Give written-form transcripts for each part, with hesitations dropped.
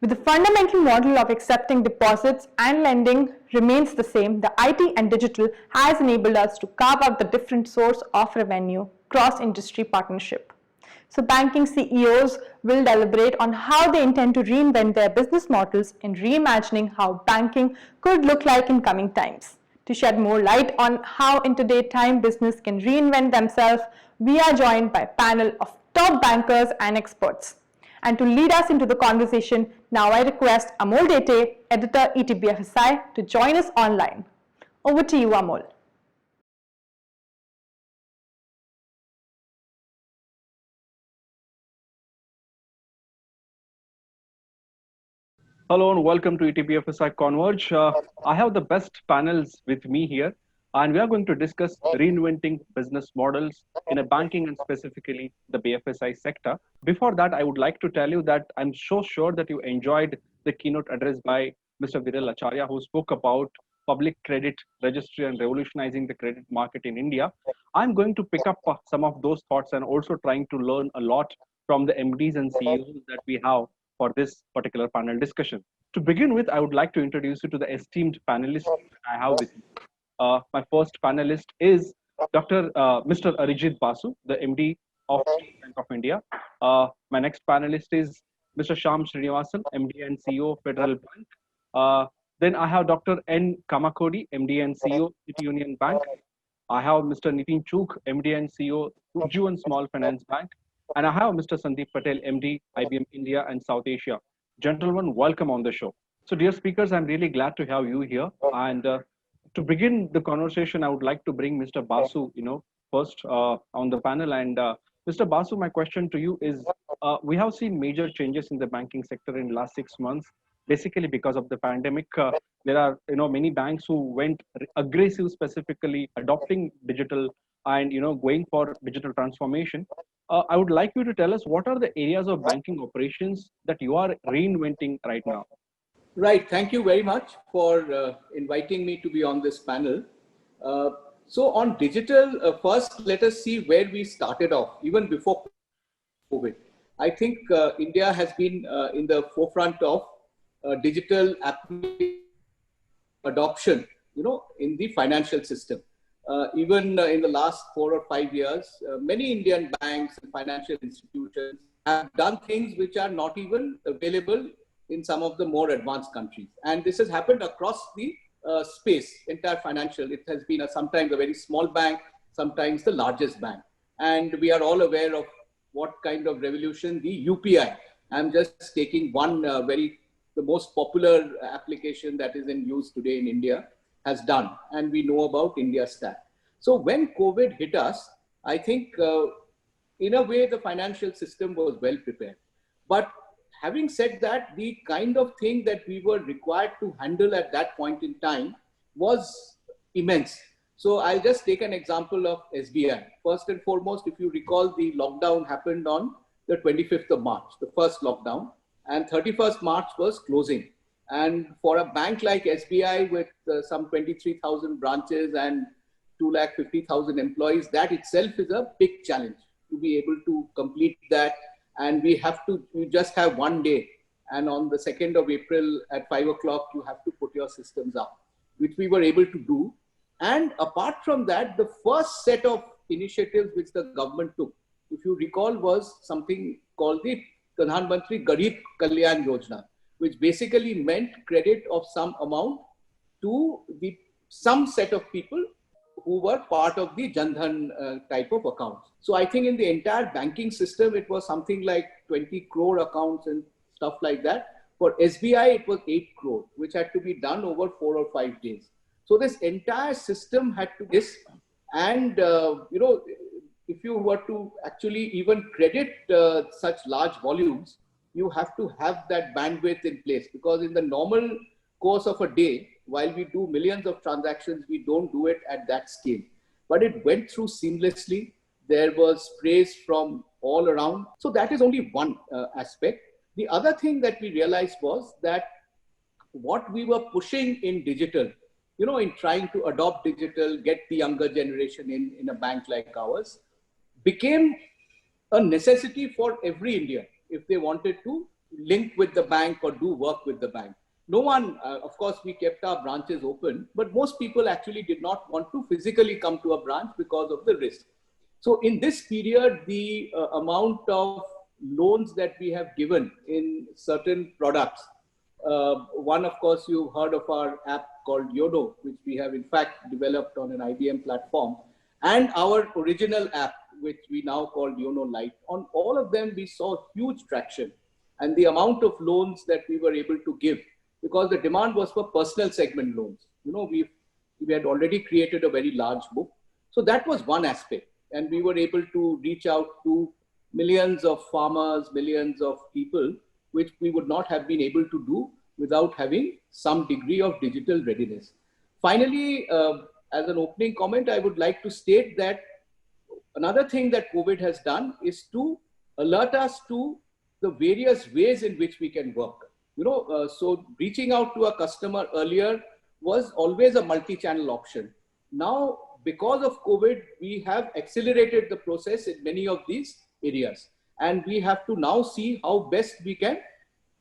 With the fundamental model of accepting deposits and lending remains the same, the IT and digital has enabled us to carve out the different source of revenue cross-industry partnership. So banking CEOs will deliberate on how they intend to reinvent their business models in reimagining how banking could look like in coming times. To shed more light on how in today's time business can reinvent themselves, we are joined by a panel of top bankers and experts. And to lead us into the conversation, now I request Amol Dete, editor ETBFSI, to join us online. Over to you, Amol. Hello and welcome to ETBFSI Converge. I have the best panels with me here, and we are going to discuss reinventing business models in a banking and specifically the BFSI sector. Before that, I would like to tell you that I'm so sure that you enjoyed the keynote address by Mr. Viral Acharya, who spoke about public credit registry and revolutionizing the credit market in India. I'm going to pick up some of those thoughts and also trying to learn a lot from the MDs and CEOs that we have for this particular panel discussion. To begin with, I would like to introduce you to the esteemed panelists I have with me. My first panelist is Mr. Arijit Basu, the MD of State Bank of India. My next panelist is Mr. Shyam Srinivasan, MD and CEO of Federal Bank. Then I have Dr. N. Kamakodi, MD and CEO, City Union Bank. I have Mr. Nitin Chugh, MD and CEO, Ujjivan Small Finance Bank. And I have Mr. Sandeep Patel, MD, IBM India and South Asia. Gentlemen, welcome on the show. So dear speakers, I'm really glad to have you here. And to begin the conversation, I would like to bring Mr. Basu, first on the panel. And Mr. Basu, my question to you is, we have seen major changes in the banking sector in the last 6 months, basically because of the pandemic. There are, many banks who went aggressive, specifically adopting digital and, going for digital transformation. I would like you to tell us what are the areas of banking operations that you are reinventing right now? Right. Thank you very much for inviting me to be on this panel. So on digital, first, let us see where we started off, even before COVID. I think India has been in the forefront of digital adoption, in the financial system. Even in the last 4 or 5 years, many Indian banks and financial institutions have done things which are not even available in some of the more advanced countries. And this has happened across the space, entire financial. It has been sometimes a very small bank, sometimes the largest bank. And we are all aware of what kind of revolution the UPI. I'm just taking one the most popular application that is in use today in India has done, and we know about India Stack. So when COVID hit us, I think in a way the financial system was well prepared. But having said that, the kind of thing that we were required to handle at that point in time was immense. So I'll just take an example of SBI. First and foremost, if you recall, the lockdown happened on the 25th of March, the first lockdown, and 31st March was closing. And for a bank like SBI with some 23,000 branches and 250,000 employees, that itself is a big challenge to be able to complete that. And we just have one day. And on the 2nd of April at 5 o'clock, you have to put your systems up, which we were able to do. And apart from that, the first set of initiatives which the government took, if you recall, was something called the Pradhan Mantri Garib Kalyan Yojana, which basically meant credit of some amount to some set of people who were part of the Jan Dhan type of accounts. So I think in the entire banking system, it was something like 20 crore accounts and stuff like that. For SBI, it was 8 crore, which had to be done over 4 or 5 days. So this entire system had to be this. And, if you were to actually even credit such large volumes, you have to have that bandwidth in place, because in the normal course of a day, while we do millions of transactions, we don't do it at that scale. But it went through seamlessly. There was praise from all around. So that is only one aspect. The other thing that we realized was that what we were pushing in digital, in trying to adopt digital, get the younger generation in a bank like ours, became a necessity for every Indian if they wanted to link with the bank or do work with the bank. No one, of course, we kept our branches open, but most people actually did not want to physically come to a branch because of the risk. So in this period, the amount of loans that we have given in certain products, one, of course, you've heard of our app called YONO, which we have in fact developed on an IBM platform, and our original app, which we now call YONO Lite. On all of them, we saw huge traction, and the amount of loans that we were able to give, because the demand was for personal segment loans. You know, we had already created a very large book. So that was one aspect. And we were able to reach out to millions of farmers, millions of people, which we would not have been able to do without having some degree of digital readiness. Finally, as an opening comment, I would like to state that another thing that COVID has done is to alert us to the various ways in which we can work. You know, so reaching out to a customer earlier was always a multi-channel option. Now, because of COVID, we have accelerated the process in many of these areas. And we have to now see how best we can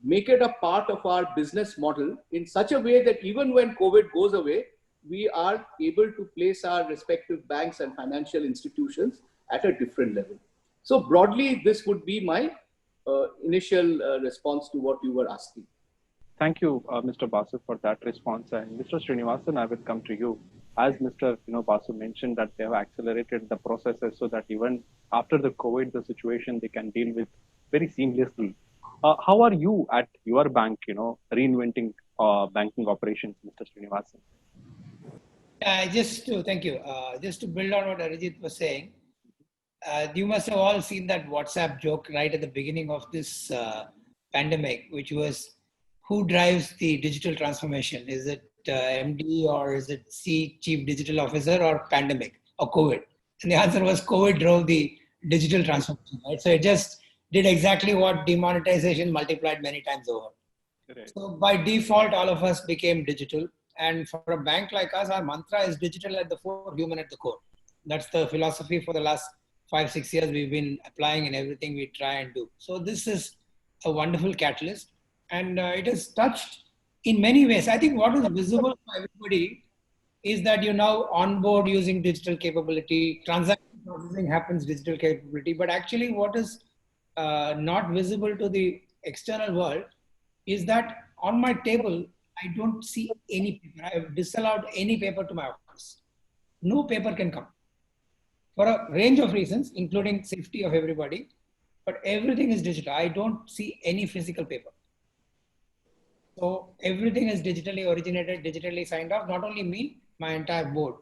make it a part of our business model in such a way that even when COVID goes away, we are able to place our respective banks and financial institutions at a different level. So broadly, this would be my initial response to what you were asking. Thank you, Mr. Basu, for that response. And Mr. Srinivasan, I will come to you. As Mr. Basu mentioned that they have accelerated the processes so that even after the COVID, the situation they can deal with very seamlessly. How are you at your bank, reinventing banking operations, Mr. Srinivasan? Thank you. Just to build on what Arijit was saying, you must have all seen that WhatsApp joke right at the beginning of this pandemic, which was, who drives the digital transformation? Is it MD or is it Chief Digital Officer or pandemic or COVID? And the answer was COVID drove the digital transformation, right? So it just did exactly what demonetization multiplied many times over. Right. So by default, all of us became digital. And for a bank like us, our mantra is digital at the fore, human at the core. That's the philosophy for the last 5-6 years we've been applying in everything we try and do. So this is a wonderful catalyst. And it has touched in many ways. I think what is visible for everybody is that you now onboard using digital capability, transaction processing happens digital capability, but actually what is not visible to the external world is that on my table, I don't see any paper. I have disallowed any paper to my office. No paper can come for a range of reasons, including safety of everybody, but everything is digital. I don't see any physical paper. So everything is digitally originated, digitally signed off, not only me, my entire board.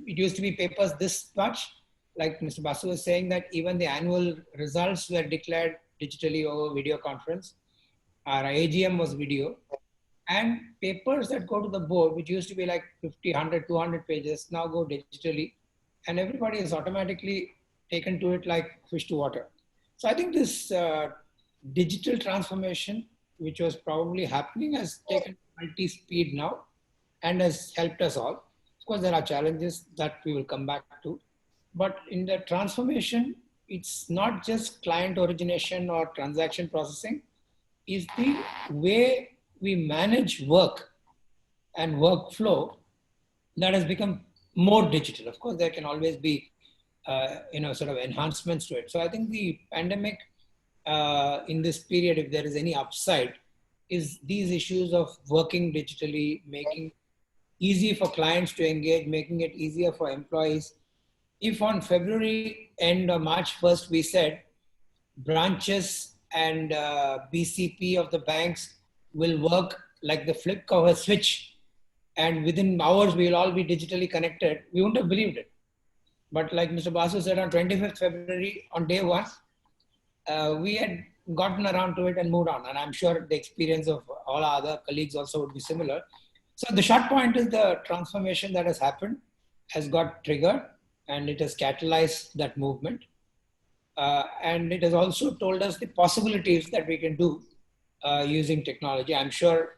It used to be papers this much, like Mr. Basu was saying that even the annual results were declared digitally over video conference. Our AGM was video. And papers that go to the board, which used to be like 50, 100, 200 pages, now go digitally. And everybody is automatically taken to it like fish to water. So I think this digital transformation, which was probably happening, has taken multi-speed now and has helped us all. Of course, there are challenges that we will come back to. But in the transformation, it's not just client origination or transaction processing, it's the way we manage work and workflow that has become more digital. Of course, there can always be, sort of enhancements to it. So I think the pandemic in this period, if there is any upside, is these issues of working digitally, making easy for clients to engage, making it easier for employees. If on February end or March 1st, we said branches and BCP of the banks will work like the flip of a switch, and within hours we'll all be digitally connected, we wouldn't have believed it. But like Mr. Basu said, on 25th February, on day one, we had gotten around to it and moved on. And I'm sure the experience of all our other colleagues also would be similar. So the short point is the transformation that has happened has got triggered and it has catalyzed that movement. And it has also told us the possibilities that we can do using technology. I'm sure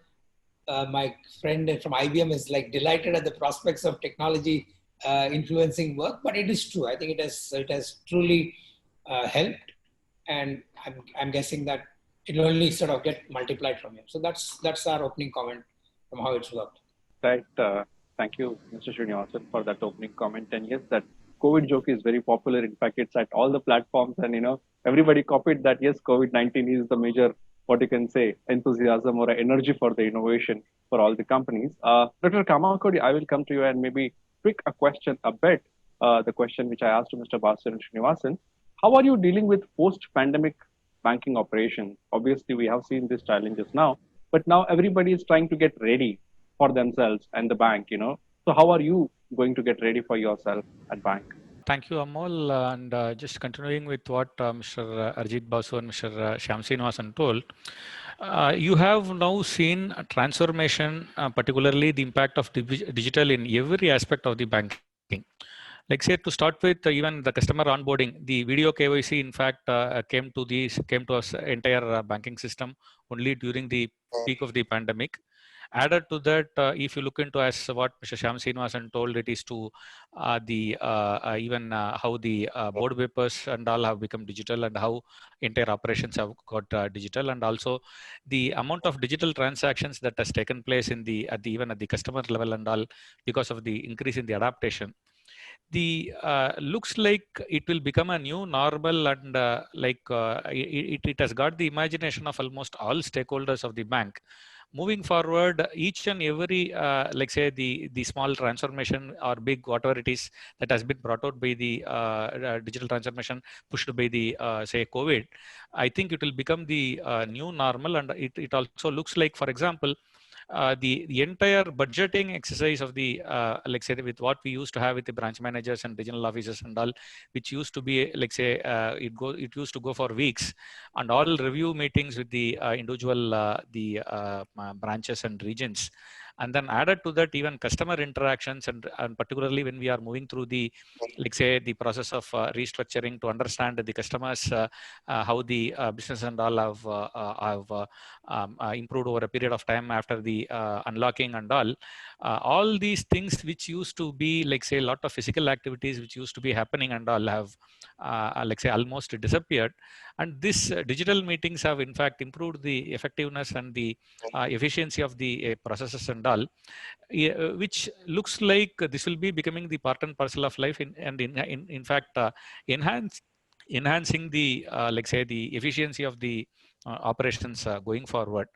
my friend from IBM is like delighted at the prospects of technology influencing work, but it is true. I think it has truly helped, and I'm guessing that it'll only sort of get multiplied from here. So that's our opening comment from how it's worked. Right. Thank you, Mr. Srinivasan, for that opening comment. And yes, that COVID joke is very popular. In fact, it's at all the platforms, and everybody copied that. Yes, COVID-19 is the major, what you can say, enthusiasm or energy for the innovation for all the companies. Dr. Kamakodi, I will come to you and maybe tweak a question a bit. The question which I asked to Mr. Bhaskar and Srinivasan: how are you dealing with post-pandemic banking operations? Obviously, we have seen these challenges now, but now everybody is trying to get ready for themselves and the bank. So how are you going to get ready for yourself at bank? Thank you, Amol. And just continuing with what Mr. Arjit Basu and Mr. Shyam Srinivasan told, you have now seen a transformation, particularly the impact of digital in every aspect of the banking. Like say to start with, even the customer onboarding, the video KYC in fact came to us entire banking system only during the peak of the pandemic. Added to that, if you look into as what Mr. Shyam Srinivasan told, it is to even how the board papers and all have become digital and how entire operations have got digital, and also the amount of digital transactions that has taken place in even at the customer level and all because of the increase in the adaptation. The looks like it will become a new normal, and it has got the imagination of almost all stakeholders of the bank. Moving forward, each and every like say the small transformation or big whatever it is that has been brought out by the digital transformation pushed by the say COVID, I think it will become the new normal, and it also looks like, for example, the entire budgeting exercise of the like say with what we used to have with the branch managers and regional officers and all, which used to be like say it used to go for weeks, and all review meetings with the individual branches and regions. And then added to that, even customer interactions, and particularly when we are moving through the, like say, the process of restructuring to understand the customers, how the business and all have improved over a period of time after the unlocking and all these things which used to be like say a lot of physical activities which used to be happening and all have like say almost disappeared. And this digital meetings have in fact improved the effectiveness and the efficiency of the processes and all, which looks like this will be becoming the part and parcel of life in fact enhancing the like say the efficiency of the operations going forward.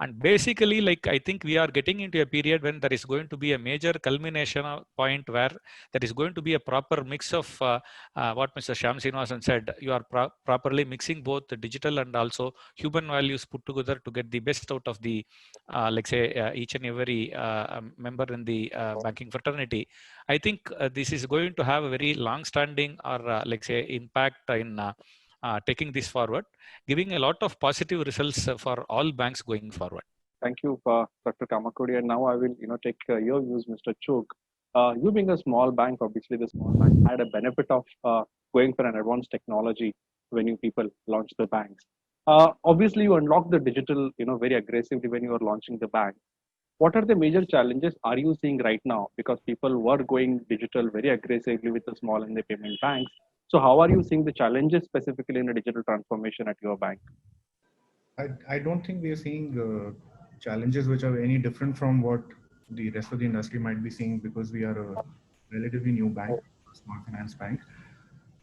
And basically, like I think we are getting into a period when there is going to be a major culmination point where there is going to be a proper mix of what Mr. Shyam Srinivasan said. You are properly mixing both the digital and also human values put together to get the best out of the like say each and every member in the banking fraternity. I think this is going to have a very long-standing or like say impact in taking this forward, giving a lot of positive results for all banks going forward. Thank you, Dr. Kamakodi. And now I will, take your views, Mr. Chugh. You being a small bank, obviously the small bank had a benefit of going for an advanced technology when you people launched the banks. Obviously, you unlocked the digital, very aggressively when you were launching the bank. What are the major challenges are you seeing right now? Because people were going digital very aggressively with the small and the payment banks. So how are you seeing the challenges specifically in the digital transformation at your bank? I don't think we are seeing challenges which are any different from what the rest of the industry might be seeing, because we are a relatively new bank, a small finance bank.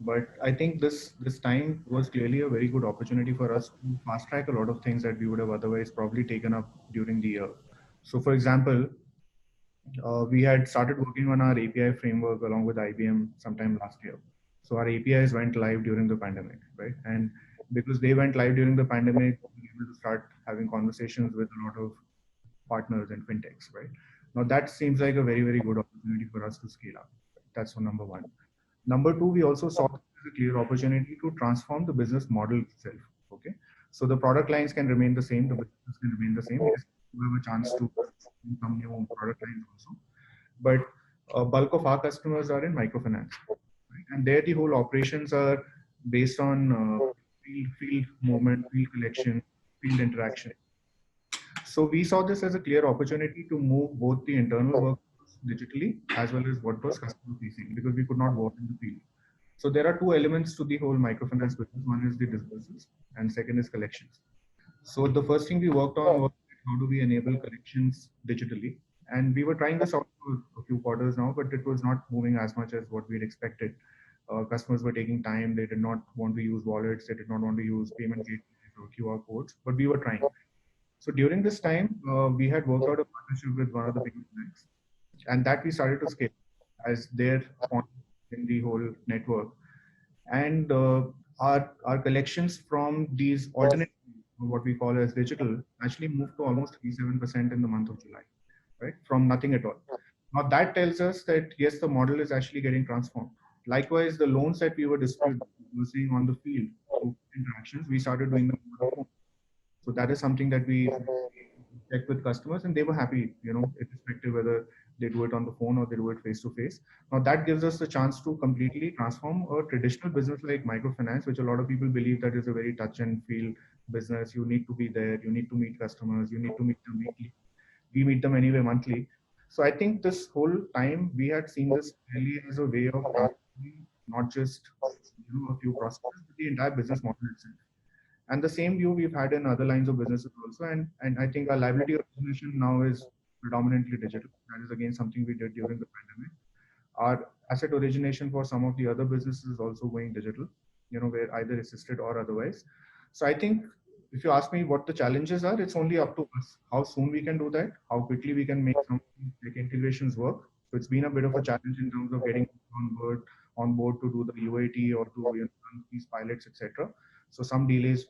But I think this time was clearly a very good opportunity for us to fast track a lot of things that we would have otherwise probably taken up during the year. So for example, we had started working on our API framework along with IBM sometime last year. So our APIs went live during the pandemic, right? And because they went live during the pandemic, we were able to start having conversations with a lot of partners and fintechs, right? Now that seems like a very, very good opportunity for us to scale up. That's for number one. Number two, we also saw a clear opportunity to transform the business model itself, okay? So the product lines can remain the same, the business can remain the same. Yes, we have a chance to some new product lines also. But a bulk of our customers are in microfinance, right? And there the whole operations are based on field movement, field collection, field interaction. So we saw this as a clear opportunity to move both the internal work digitally as well as what was customer facing, because we could not work in the field. So there are two elements to the whole microfinance business. One is the disbursements and second is collections. So the first thing we worked on was how do we enable collections digitally? And we were trying this out for a few quarters now, but it was not moving as much as what we had expected. Customers were taking time. They did not want to use wallets. They did not want to use payment gateways or QR codes, but we were trying. So during this time, we had worked out a partnership with one of the biggest banks, and that we started to scale as their point in the whole network. And our collections from these alternate, what we call as digital, actually moved to almost 37% in the month of July, right? From nothing at all. Now that tells us that yes, the model is actually getting transformed. Likewise, the loans that we were dispersing on the field through interactions, we started doing them on the phone. So that is something that we checked with customers, and they were happy, irrespective whether they do it on the phone or they do it face to face. Now that gives us the chance to completely transform a traditional business like microfinance, which a lot of people believe that is a very touch and feel business. You need to be there, you need to meet customers, you need to meet them weekly. We meet them anyway monthly. So I think this whole time we had seen this really as a way of transforming not just a few processes, but the entire business model itself. And the same view we've had in other lines of businesses also. And I think our liability origination now is predominantly digital. That is again something we did during the pandemic. Our asset origination for some of the other businesses is also going digital, where either assisted or otherwise. So I think if you ask me what the challenges are, it's only up to us how soon we can do that, how quickly we can make some like integrations work. So it's been a bit of a challenge in terms of getting on board to do the UAT or to run these pilots, etc. So some delays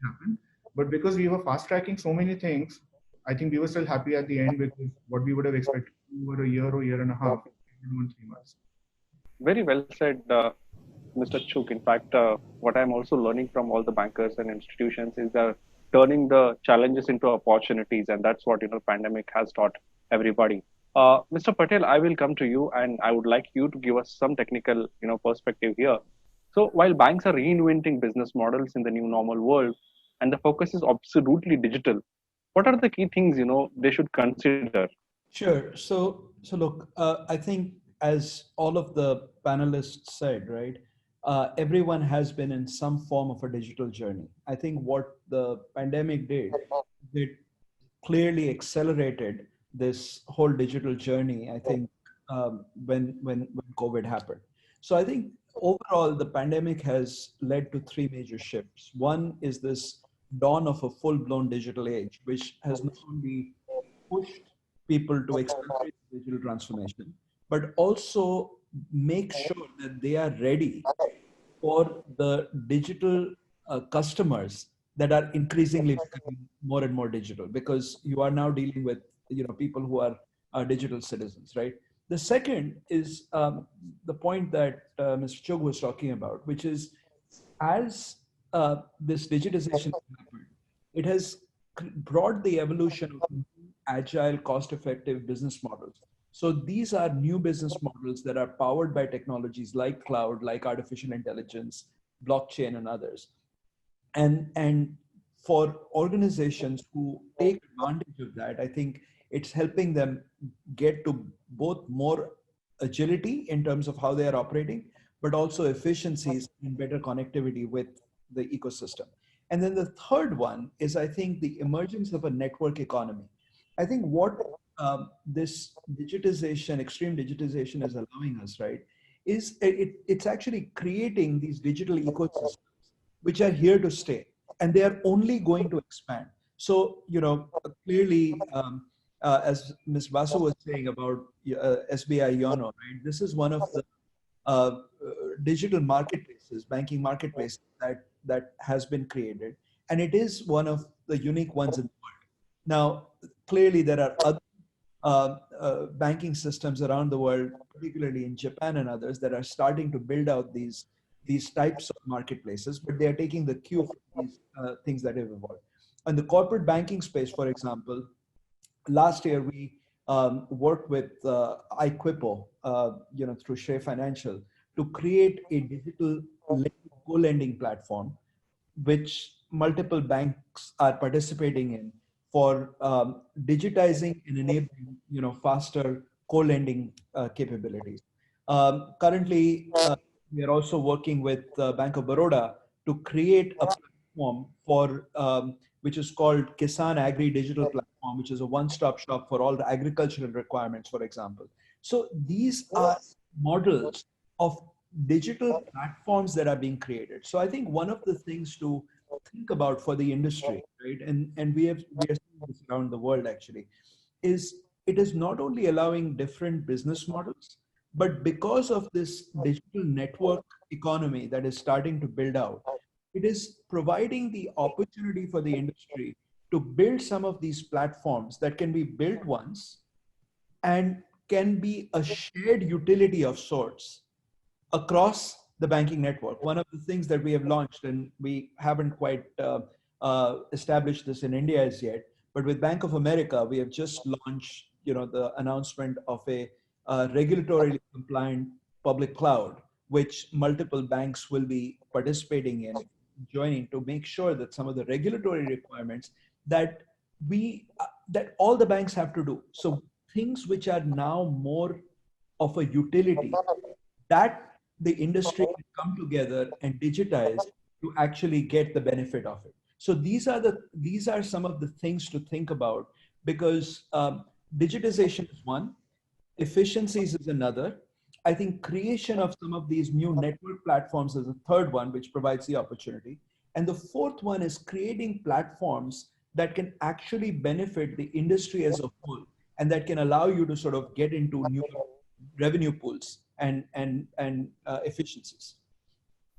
happened, but because we were fast tracking so many things, I think we were still happy at the end because what we would have expected over a year or year and a half, we do in 3 months. Very well said, Mr. Chuk. In fact, what I'm also learning from all the bankers and institutions is that turning the challenges into opportunities, and that's what pandemic has taught everybody. Mr. Patel, I will come to you, and I would like you to give us some technical perspective here. So while banks are reinventing business models in the new normal world, and the focus is absolutely digital, what are the key things they should consider? Sure. So look, I think as all of the panelists said, right, everyone has been in some form of a digital journey. I think what the pandemic did, it clearly accelerated this whole digital journey. I think when COVID happened. So I think overall the pandemic has led to three major shifts. One is this dawn of a full-blown digital age, which has not only pushed people to accelerate digital transformation, but also make sure that they are ready for the digital customers that are increasingly becoming more and more digital, because you are now dealing with people who are digital citizens, right? The second is the point that Mr. Chug was talking about, which is as this digitization happened, it has brought the evolution of agile, cost-effective business models. So these are new business models that are powered by technologies like cloud, like artificial intelligence, blockchain, and others. And for organizations who take advantage of that, I think it's helping them get to both more agility in terms of how they are operating, but also efficiencies and better connectivity with the ecosystem. And then the third one is, I think, the emergence of a network economy. I think what this digitization, extreme digitization is allowing us, right, is it's actually creating these digital ecosystems which are here to stay, and they are only going to expand. So, clearly, as Ms. Basu was saying about SBI Yono, right, this is one of the digital marketplaces, banking marketplaces that has been created, and it is one of the unique ones in the world. Now, clearly, there are other banking systems around the world, particularly in Japan and others, that are starting to build out these types of marketplaces, but they are taking the cue from these things that have evolved. In the corporate banking space, for example, last year we worked with iQuipo, through Share Financial, to create a digital co-lending platform, which multiple banks are participating in for digitizing and enabling, faster co-lending capabilities. Currently, we are also working with Bank of Baroda to create a platform for which is called Kisan Agri Digital Platform, which is a one-stop shop for all the agricultural requirements, for example. So these are models of digital platforms that are being created. So I think one of the things to think about for the industry, right, and we are seeing this around the world actually, is it is not only allowing different business models, but because of this digital network economy that is starting to build out, it is providing the opportunity for the industry to build some of these platforms that can be built once and can be a shared utility of sorts across the banking network. One of the things that we have launched, and we haven't quite established this in India as yet, but with Bank of America, we have just launched, the announcement of a regulatorily compliant public cloud, which multiple banks will be participating in, joining to make sure that some of the regulatory requirements that that all the banks have to do. So things which are now more of a utility that the industry can come together and digitize to actually get the benefit of it. So these are some of the things to think about, because digitization is one, efficiencies is another. I think creation of some of these new network platforms is a third one, which provides the opportunity. And the fourth one is creating platforms that can actually benefit the industry as a whole, and that can allow you to sort of get into new revenue pools and efficiencies.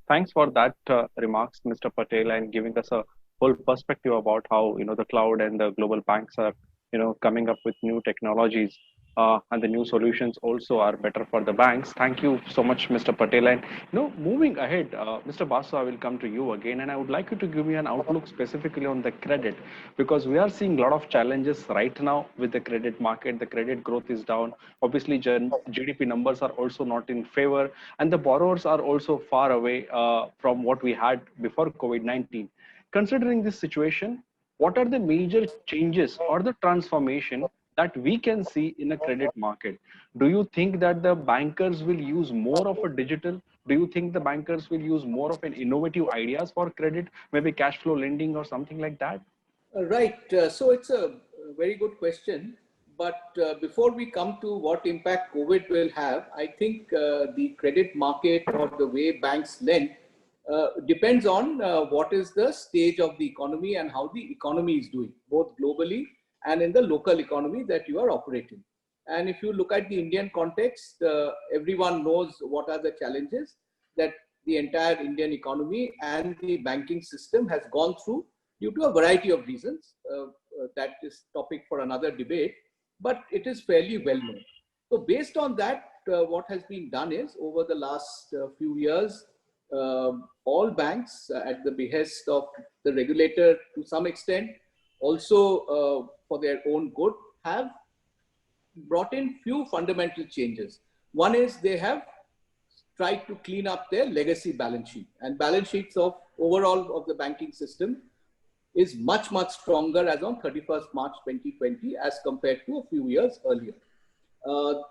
Thanks for that remarks, Mr. Patel, and giving us a whole perspective about how the cloud and the global banks are coming up with new technologies, and the new solutions also are better for the banks. Thank you so much, Mr. Patel. And moving ahead, Mr. Basu, I will come to you again, and I would like you to give me an outlook specifically on the credit, because we are seeing a lot of challenges right now with the credit market. The credit growth is down. Obviously, GDP numbers are also not in favor, and the borrowers are also far away from what we had before COVID-19. Considering this situation, what are the major changes or the transformation that we can see in a credit market? Do you think that the bankers will use more of a digital? Do you think the bankers will use more of an innovative ideas for credit, maybe cash flow lending or something like that? Right. So it's a very good question. But before we come to what impact COVID will have, I think the credit market or the way banks lend depends on what is the stage of the economy and how the economy is doing, both globally and in the local economy that you are operating. And if you look at the Indian context, everyone knows what are the challenges that the entire Indian economy and the banking system has gone through due to a variety of reasons. That is topic for another debate, but it is fairly well known. So based on that, what has been done is over the last few years, all banks at the behest of the regulator to some extent, also for their own good, have brought in few fundamental changes. One is they have tried to clean up their legacy balance sheet, and balance sheets of overall of the banking system is much, much stronger as on 31st March 2020 as compared to a few years earlier.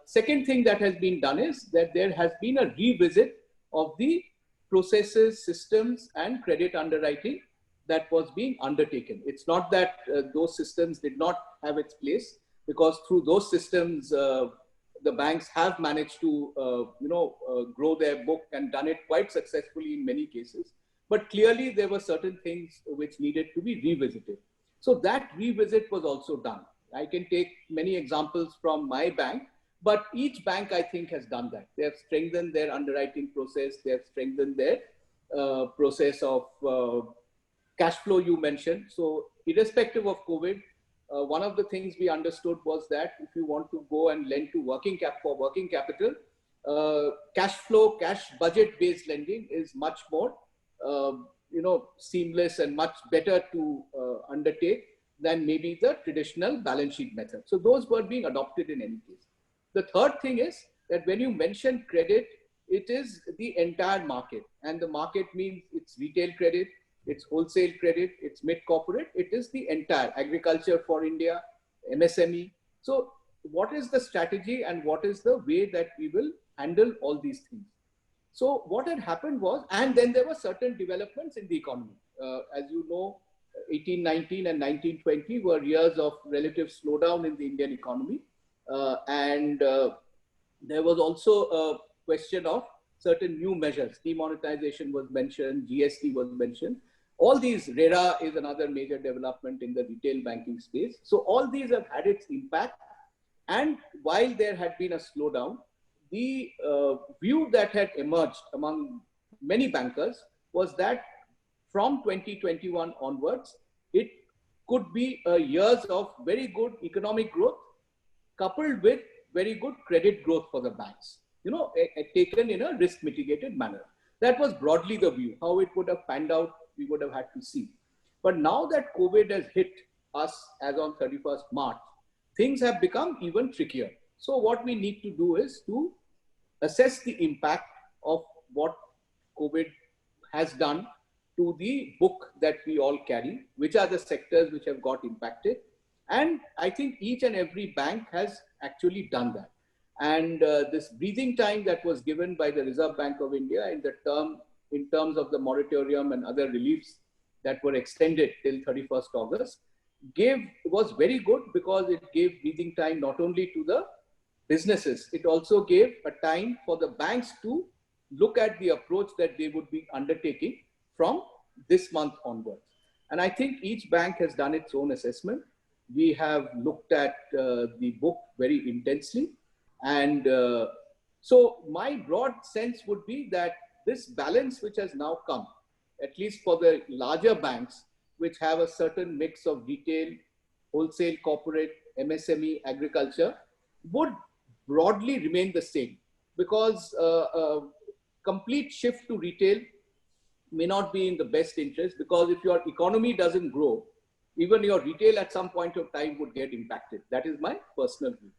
Second thing that has been done is that there has been a revisit of the processes, systems, and credit underwriting that was being undertaken. It's not that those systems did not have its place, because through those systems, the banks have managed to, grow their book and done it quite successfully in many cases. But clearly, there were certain things which needed to be revisited. So that revisit was also done. I can take many examples from my bank, but each bank, I think, has done that. They have strengthened their underwriting process. They have strengthened their process of cash flow you mentioned. So irrespective of COVID, one of the things we understood was that if you want to go and lend to working capital, cash flow, cash budget-based lending is much more seamless and much better to undertake than maybe the traditional balance sheet method. So those were being adopted in any case. The third thing is that when you mention credit, it is the entire market, and the market means it's retail credit, it's wholesale credit, it's mid-corporate, it is the entire agriculture for India, MSME. So what is the strategy and what is the way that we will handle all these things? So what had happened was, and then there were certain developments in the economy. As you know, 1819 and 1920 were years of relative slowdown in the Indian economy. And there was also a question of certain new measures. Demonetization was mentioned, GST was mentioned. All these, RERA is another major development in the retail banking space. So all these have had its impact. And while there had been a slowdown, the view that had emerged among many bankers was that from 2021 onwards, it could be years of very good economic growth coupled with very good credit growth for the banks, taken in a risk mitigated manner. That was broadly the view. How it would have panned out, we would have had to see. But now that COVID has hit us as on 31st March, things have become even trickier. So what we need to do is to assess the impact of what COVID has done to the book that we all carry, which are the sectors which have got impacted. And I think each and every bank has actually done that. And this breathing time that was given by the Reserve Bank of India in terms of the moratorium and other reliefs that were extended till 31st August was very good, because it gave breathing time not only to the businesses, it also gave a time for the banks to look at the approach that they would be undertaking from this month onwards. And I think each bank has done its own assessment. We have looked at the book very intensely. And so my broad sense would be that this balance which has now come, at least for the larger banks, which have a certain mix of retail, wholesale, corporate, MSME, agriculture, would broadly remain the same, because complete shift to retail may not be in the best interest, because if your economy doesn't grow, even your retail at some point of time would get impacted. That is my personal view.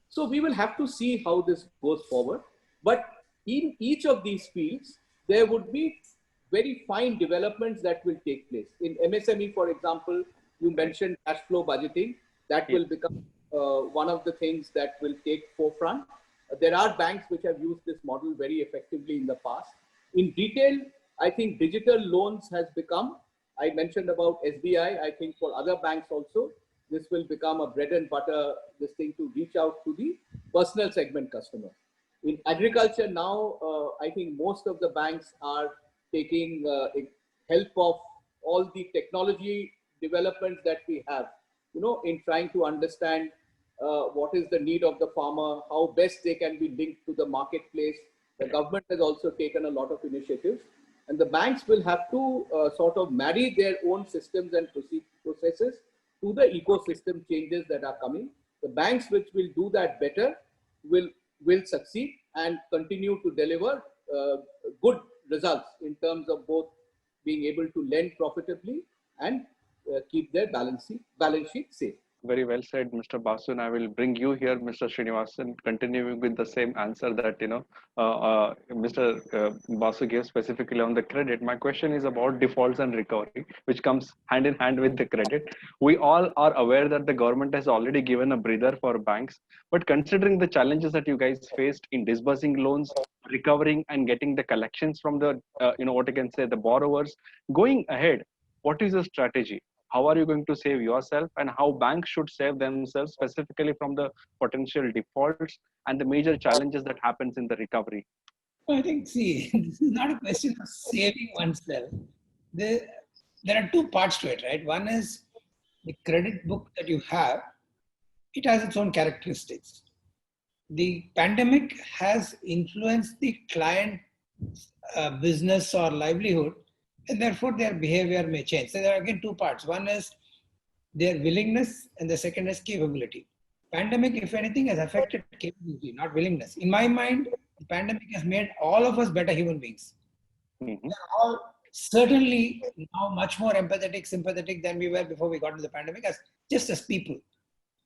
So we will have to see how this goes forward. But in each of these fields, there would be very fine developments that will take place. In MSME, for example, you mentioned cash flow budgeting. That will become one of the things that will take forefront. There are banks which have used this model very effectively in the past. In retail, I think digital loans has become, I mentioned about SBI, I think for other banks also, this will become a bread and butter, this thing to reach out to the personal segment customer. In agriculture now, I think most of the banks are taking help of all the technology developments that we have, in trying to understand what is the need of the farmer, how best they can be linked to the marketplace. The government has also taken a lot of initiatives, and the banks will have to sort of marry their own systems and processes to the ecosystem changes that are coming. The banks which will do that better will succeed and continue to deliver good results in terms of both being able to lend profitably and keep their balance sheet safe. Very well said, Mr. Basu. And I will bring you here, Mr. Srinivasan, continuing with the same answer that Mr. Basu gave specifically on the credit. My question is about defaults and recovery, which comes hand in hand with the credit. We all are aware that the government has already given a breather for banks, but considering the challenges that you guys faced in disbursing loans, recovering and getting the collections from the, what I can say, the borrowers, going ahead, what is the strategy? How are you going to save yourself, and how banks should save themselves specifically from the potential defaults and the major challenges that happens in the recovery? I think, see, this is not a question of saving oneself. There are two parts to it, right? One is the credit book that you have, it has its own characteristics. The pandemic has influenced the client business or livelihood, and therefore their behavior may change. So there are again two parts. One is their willingness, and the second is capability. Pandemic, if anything, has affected capability, not willingness. In my mind, the pandemic has made all of us better human beings. We are all certainly now much more empathetic, sympathetic than we were before we got into the pandemic, just as people.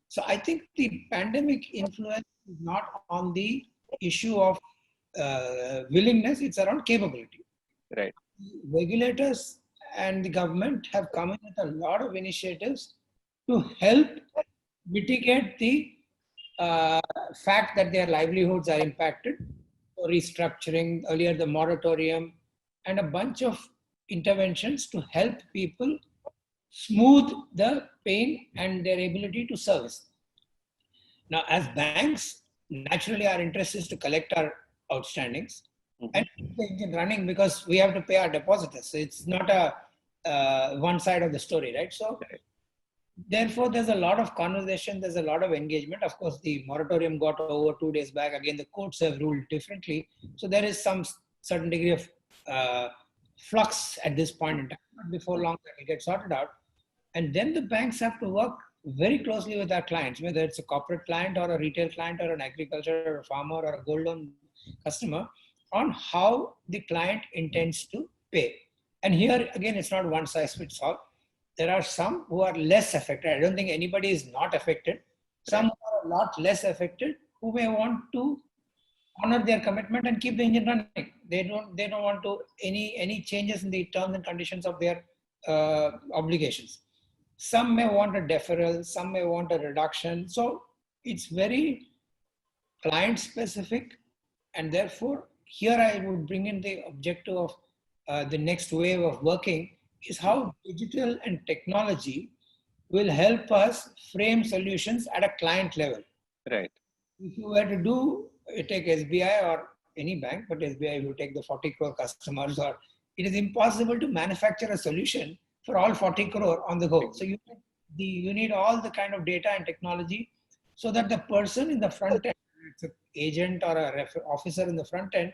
So I think the pandemic influence is not on the issue of willingness, it's around capability. Right. Regulators and the government have come in with a lot of initiatives to help mitigate the fact that their livelihoods are impacted. So restructuring, earlier the moratorium, and a bunch of interventions to help people smooth the pain and their ability to service. Now, as banks, naturally our interest is to collect our outstandings and keep the engine running because we have to pay our depositors. So it's not a one side of the story, right? So therefore, there's a lot of conversation, there's a lot of engagement. Of course, the moratorium got over 2 days back. Again, the courts have ruled differently. So there is some certain degree of flux at this point in time. But before long, that will get sorted out. And then the banks have to work very closely with our clients, whether it's a corporate client or a retail client or an agriculture or a farmer or a gold loan customer, on how the client intends to pay. And here, again, it's not one size fits all. There are some who are less affected. I don't think anybody is not affected. Some are a lot less affected who may want to honor their commitment and keep the engine running. They don't want to any changes in the terms and conditions of their obligations. Some may want a deferral, some may want a reduction. So it's very client specific, and therefore here I would bring in the objective of the next wave of working is how digital and technology will help us frame solutions at a client level. Right. If you were to take SBI or any bank, but SBI, you take the 40 crore customers, or it is impossible to manufacture a solution for all 40 crore on the go. So you need all the kind of data and technology so that the person in the front end, it's an agent or a officer in the front end,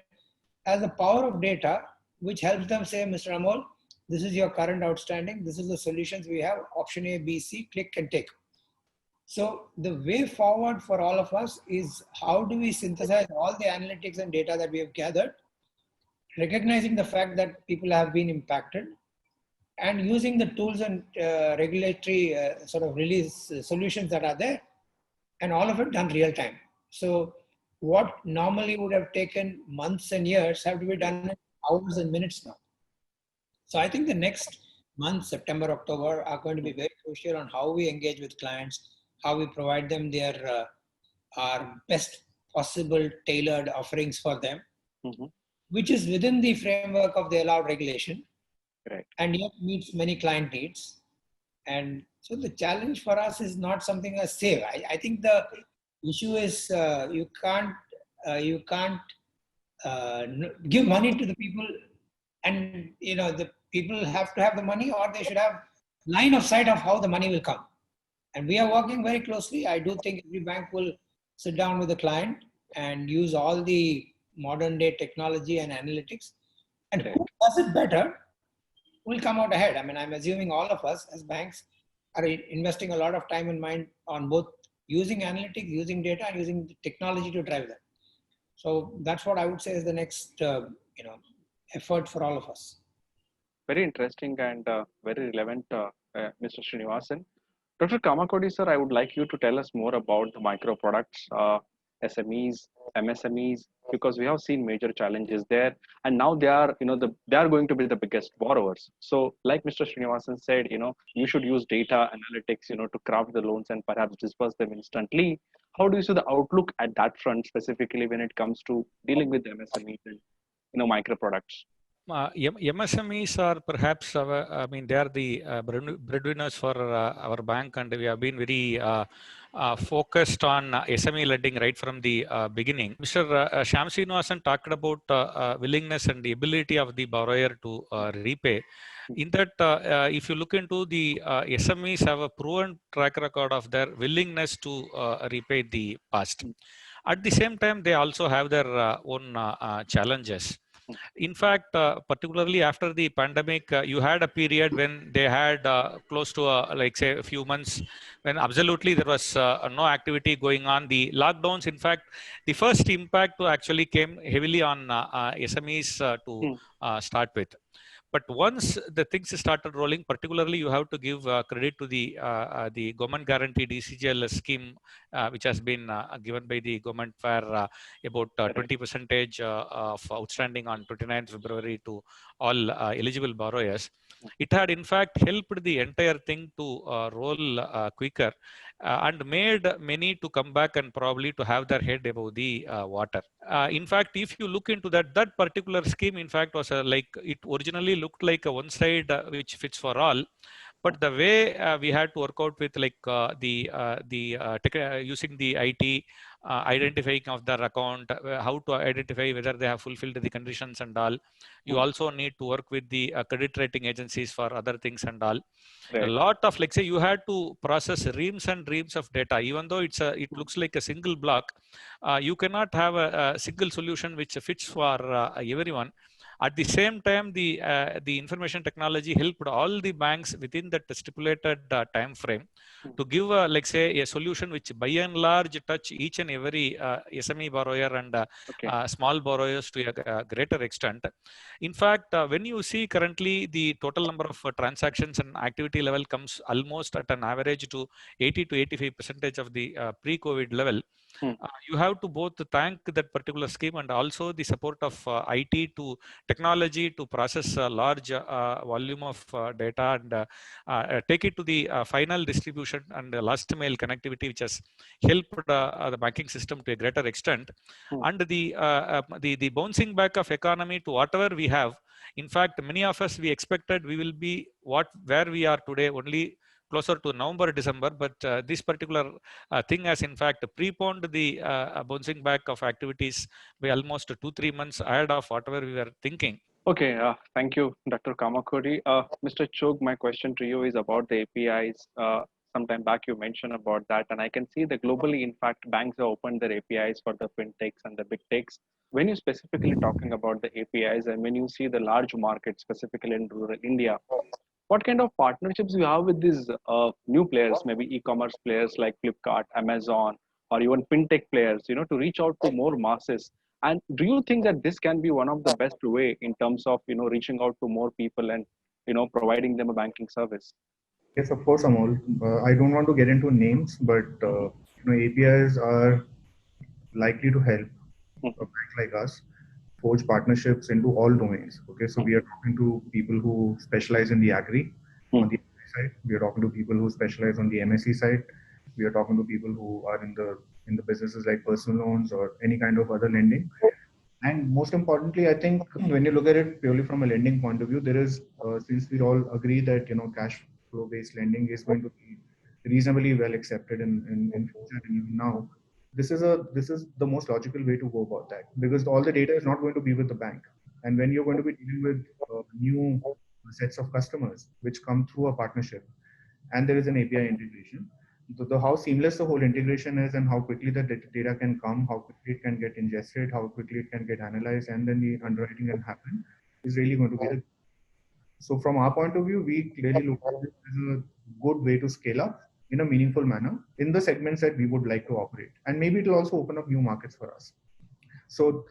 has the power of data, which helps them say, Mr. Amol, this is your current outstanding. This is the solutions we have. Option A, B, C, click and take. So the way forward for all of us is how do we synthesize all the analytics and data that we have gathered, recognizing the fact that people have been impacted, and using the tools and regulatory sort of release solutions that are there, and all of it done real time. So what normally would have taken months and years have to be done in hours and minutes now. So I think the next month, September, October, are going to be very crucial on how we engage with clients, how we provide them their our best possible tailored offerings for them, which is within the framework of the allowed regulation, right, and yet meets many client needs. And so the challenge for us is not something as save. I think the issue is you can't give money to the people, and the people have to have the money, or they should have line of sight of how the money will come. And we are working very closely. I do think every bank will sit down with the client and use all the modern day technology and analytics. And who does it better will come out ahead. I mean, I'm assuming all of us as banks are investing a lot of time and mind on both using analytics, using data, and using technology to drive that. So that's what I would say is the next, effort for all of us. Very interesting and very relevant, Mr. Srinivasan. Dr. Kamakodi, sir, I would like you to tell us more about the micro products, SMEs, MSMEs, because we have seen major challenges there, and now they are, they are going to be the biggest borrowers. So, like Mr. Srinivasan said, you should use data analytics, to craft the loans and perhaps disperse them instantly. How do you see the outlook at that front, specifically when it comes to dealing with MSMEs and, micro products? MSMEs are perhaps, they are the breadwinners for our bank, and we have been very focused on SME lending right from the beginning. Mr. Shyam Srinivasan talked about willingness and the ability of the borrower to repay. In that, if you look into the SMEs have a proven track record of their willingness to repay the past. At the same time, they also have their own challenges. In fact, particularly after the pandemic, you had a period when they had close to, say, a few months when absolutely there was no activity going on. The lockdowns, in fact, the first impact actually came heavily on SMEs to start with. But once the things started rolling, particularly you have to give credit to the government guaranteed ECGL scheme, which has been given by the government for about 20% of outstanding on 29th February to all eligible borrowers. It had in fact helped the entire thing to roll quicker and made many to come back and probably to have their head above the water. In fact, if you look into that particular scheme, in fact, was it originally looked like a one side which fits for all. But the way we had to work out with like using the IT, identifying of their account, how to identify whether they have fulfilled the conditions and all. You also need to work with the credit rating agencies for other things and all. A lot of, like say, you had to process reams and reams of data. Even though it looks like a single block, you cannot have a single solution which fits for everyone. At the same time, the information technology helped all the banks within that stipulated time frame to give, like say, a solution which by and large touch each and every SME borrower and small borrowers to a greater extent. In fact, when you see currently the total number of transactions and activity level comes almost at an average to 80 to 85% of the pre-COVID level. You have to both thank that particular scheme and also the support of IT to technology to process a large volume of data and take it to the final distribution and last mile connectivity, which has helped the banking system to a greater extent. And the bouncing back of economy to whatever we have. In fact, many of us, we expected we will be where we are today only closer to November, December, but this particular thing has in fact preponed the bouncing back of activities by almost 2-3 months ahead of whatever we were thinking. Okay, thank you, Dr. Kamakodi. Mr. Chog, my question to you is about the APIs. Sometime back you mentioned about that, and I can see that globally, in fact, banks have opened their APIs for the fintechs and the big techs. When you specifically talking about the APIs and when you see the large market, specifically in rural India, what kind of partnerships you have with these new players, maybe e-commerce players like Flipkart, Amazon, or even fintech players, to reach out to more masses? And do you think that this can be one of the best way in terms of, reaching out to more people and, providing them a banking service? Yes, of course, Amol. I don't want to get into names, but APIs are likely to help a bank like us forge partnerships into all domains. Okay, so we are talking to people who specialize in the agri on the side. We are talking to people who specialize on the MSE side. We are talking to people who are in the businesses like personal loans or any kind of other lending. And most importantly, I think when you look at it purely from a lending point of view, there is, since we all agree that cash flow based lending is going to be reasonably well accepted in future and even now. This is the most logical way to go about that, because all the data is not going to be with the bank, and when you're going to be dealing with new sets of customers which come through a partnership, and there is an API integration, how seamless the whole integration is and how quickly the data can come, how quickly it can get ingested, how quickly it can get analyzed, and then the underwriting can happen is really going to be the. So from our point of view, we clearly look at it as a good way to scale up in a meaningful manner in the segments that we would like to operate. And maybe it will also open up new markets for us. So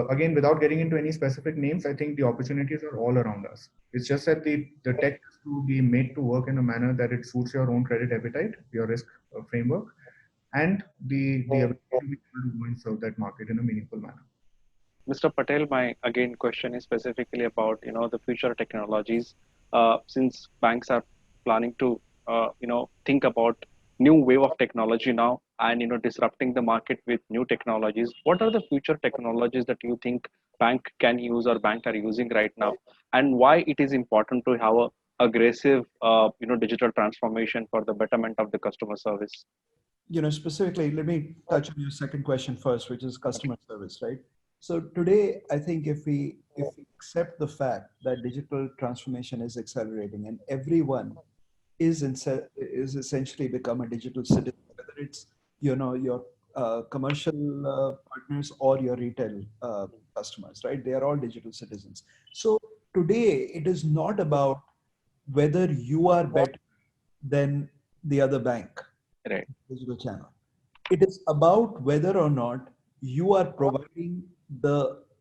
again, without getting into any specific names, I think the opportunities are all around us. It's just that the tech has to be made to work in a manner that it suits your own credit appetite, your risk framework, and the ability to be able to go and serve that market in a meaningful manner. Mr. Patel, my again question is specifically about the future technologies. Since banks are planning to think about new wave of technology now and disrupting the market with new technologies, what are the future technologies that you think bank can use or bank are using right now, and why it is important to have a aggressive digital transformation for the betterment of the customer service? Specifically, let me touch on your second question first, which is customer service, right? So today, I think if we accept the fact that digital transformation is accelerating and everyone is essentially become a digital citizen, whether it's your commercial partners or your retail customers, right? They are all digital citizens. So today, it is not about whether you are better than the other bank, right? Digital channel. It is about whether or not you are providing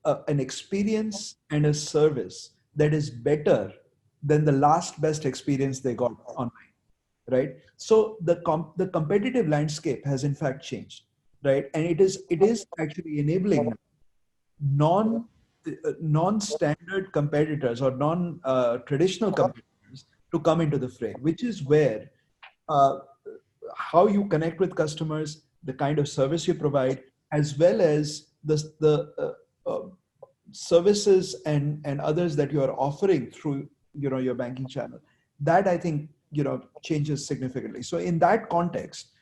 an experience and a service that is better than the last best experience they got online, right? So the competitive landscape has in fact changed, right? And it is actually enabling non-standard competitors or non-traditional competitors to come into the fray, which is where how you connect with customers, the kind of service you provide, as well as the services and others that you are offering through your banking channel. That I think changes significantly. So in that context,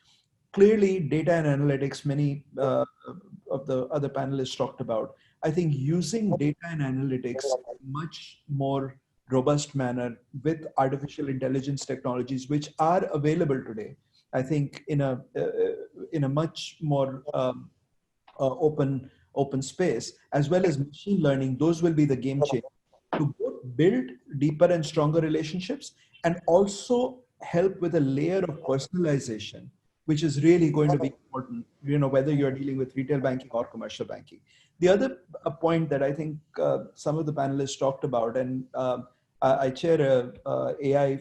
clearly data and analytics, many of the other panelists talked about, I think using data and analytics in much more robust manner with artificial intelligence technologies, which are available today, I think in a much more open space, as well as machine learning, those will be the game changer to both build deeper and stronger relationships and also help with a layer of personalization, which is really going to be important, whether you're dealing with retail banking or commercial banking. The other point that I think some of the panelists talked about, and I chair a AI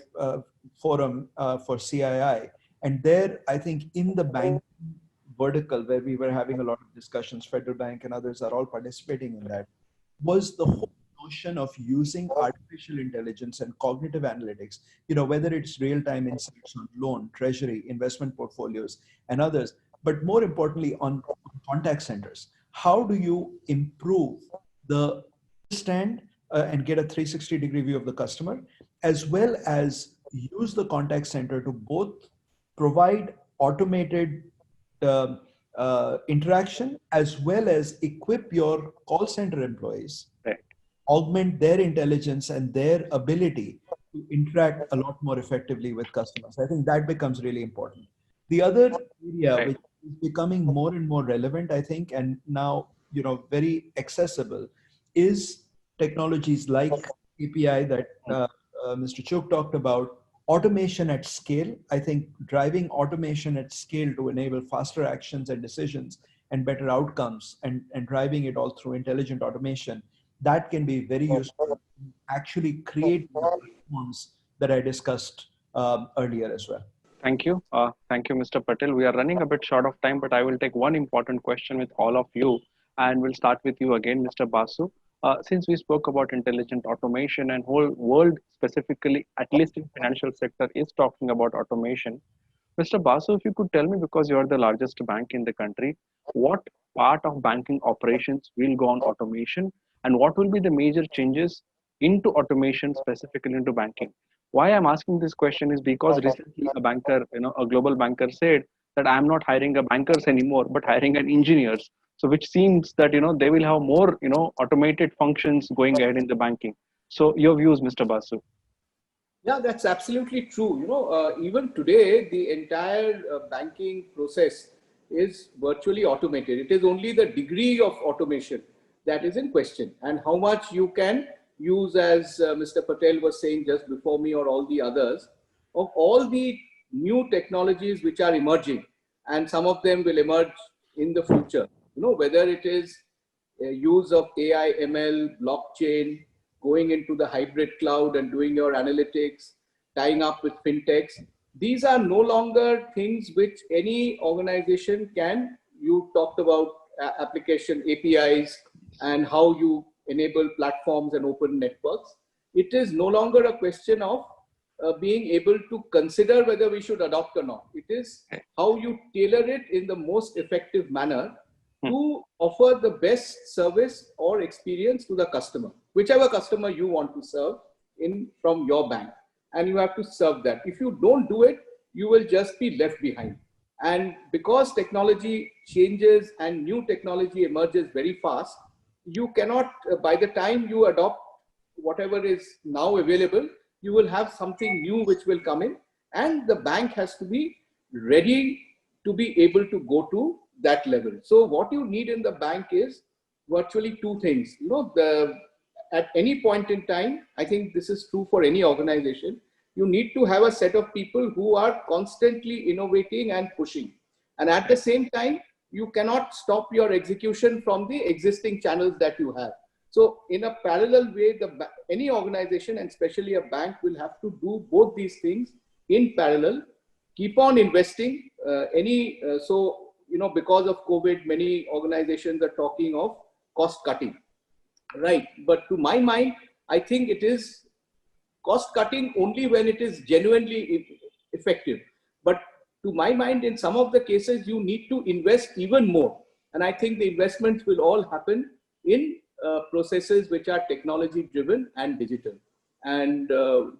forum for CII, and there I think in the bank vertical where we were having a lot of discussions, Federal Bank and others are all participating in that, was the whole notion of using artificial intelligence and cognitive analytics, whether it's real-time insights on loan, treasury, investment portfolios, and others, but more importantly on contact centers. How do you improve the understand and get a 360-degree view of the customer, as well as use the contact center to both provide automated interaction as well as equip your call center employees, Right. augment their intelligence and their ability to interact a lot more effectively with customers. I think that becomes really important. The other area Right. which is becoming more and more relevant, I think, and now very accessible, is technologies like API that Mr. Chok talked about. Automation at scale. I think driving automation at scale to enable faster actions and decisions and better outcomes, and driving it all through intelligent automation, that can be very useful to actually create the platforms that I discussed earlier as well. Thank you. Thank you, Mr. Patel. We are running a bit short of time, but I will take one important question with all of you, and we'll start with you again, Mr. Basu. Since we spoke about intelligent automation and whole world specifically, at least in financial sector, is talking about automation. Mr. Basu, if you could tell me, because you are the largest bank in the country, what part of banking operations will go on automation, and what will be the major changes into automation specifically into banking? Why I'm asking this question is because recently a banker, a global banker said that I'm not hiring a bankers anymore, but hiring an engineers. So which seems that, they will have more, automated functions going ahead in the banking. So your views, Mr. Basu. Yeah, that's absolutely true. Even today, the entire banking process is virtually automated. It is only the degree of automation that is in question, and how much you can use, as Mr. Patel was saying just before me, or all the others, of all the new technologies which are emerging, and some of them will emerge in the future. Whether it is use of AI, ML, blockchain, going into the hybrid cloud and doing your analytics, tying up with fintechs. These are no longer things which any organization can. You talked about application APIs and how you enable platforms and open networks. It is no longer a question of being able to consider whether we should adopt or not. It is how you tailor it in the most effective manner to offer the best service or experience to the customer, whichever customer you want to serve from your bank, and you have to serve that. If you don't do it, you will just be left behind. And because technology changes and new technology emerges very fast, you cannot, by the time you adopt whatever is now available, you will have something new which will come in, and the bank has to be ready to be able to go to that level. So what you need in the bank is virtually two things. At any point in time, I think this is true for any organization, you need to have a set of people who are constantly innovating and pushing. And at the same time, you cannot stop your execution from the existing channels that you have. So in a parallel way, any organization, and especially a bank, will have to do both these things in parallel, keep on investing. Because of COVID, many organizations are talking of cost cutting, right? But to my mind, I think it is cost cutting only when it is genuinely effective. But to my mind, in some of the cases, you need to invest even more. And I think the investments will all happen in processes which are technology driven and digital. And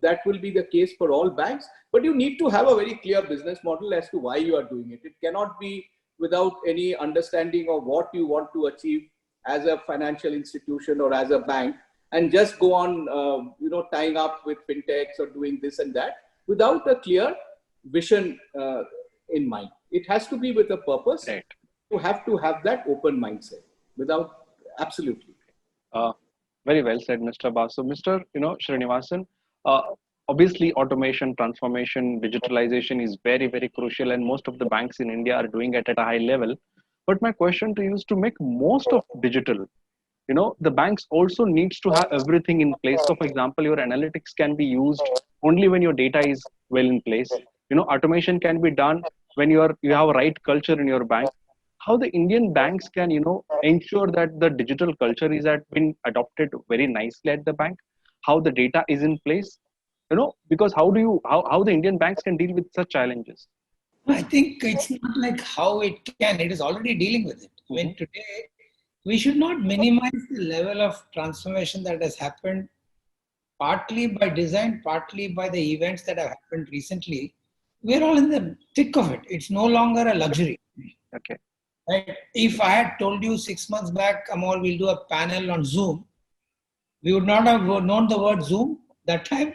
that will be the case for all banks. But you need to have a very clear business model as to why you are doing it. It cannot be without any understanding of what you want to achieve as a financial institution or as a bank, and just go on, tying up with fintechs or doing this and that without a clear vision in mind. It has to be with a purpose. Right. You have to have that open mindset without, absolutely. Very well said, Mr. Basu. Mr. Srinivasan, obviously automation, transformation, digitalization is very, very crucial, and most of the banks in India are doing it at a high level. But my question to you is, to make most of digital, the banks also needs to have everything in place. So for example, your analytics can be used only when your data is well in place. Automation can be done when you have a right culture in your bank. How the Indian banks can, ensure that the digital culture is been adopted very nicely at the bank, how the data is in place, because how the Indian banks can deal with such challenges? I think it's not like how it can, it is already dealing with it. When today, we should not minimize the level of transformation that has happened, partly by design, partly by the events that have happened recently. We're all in the thick of it. It's no longer a luxury. Okay. Right? If I had told you 6 months back, Amol, we'll do a panel on Zoom, we would not have known the word Zoom that time,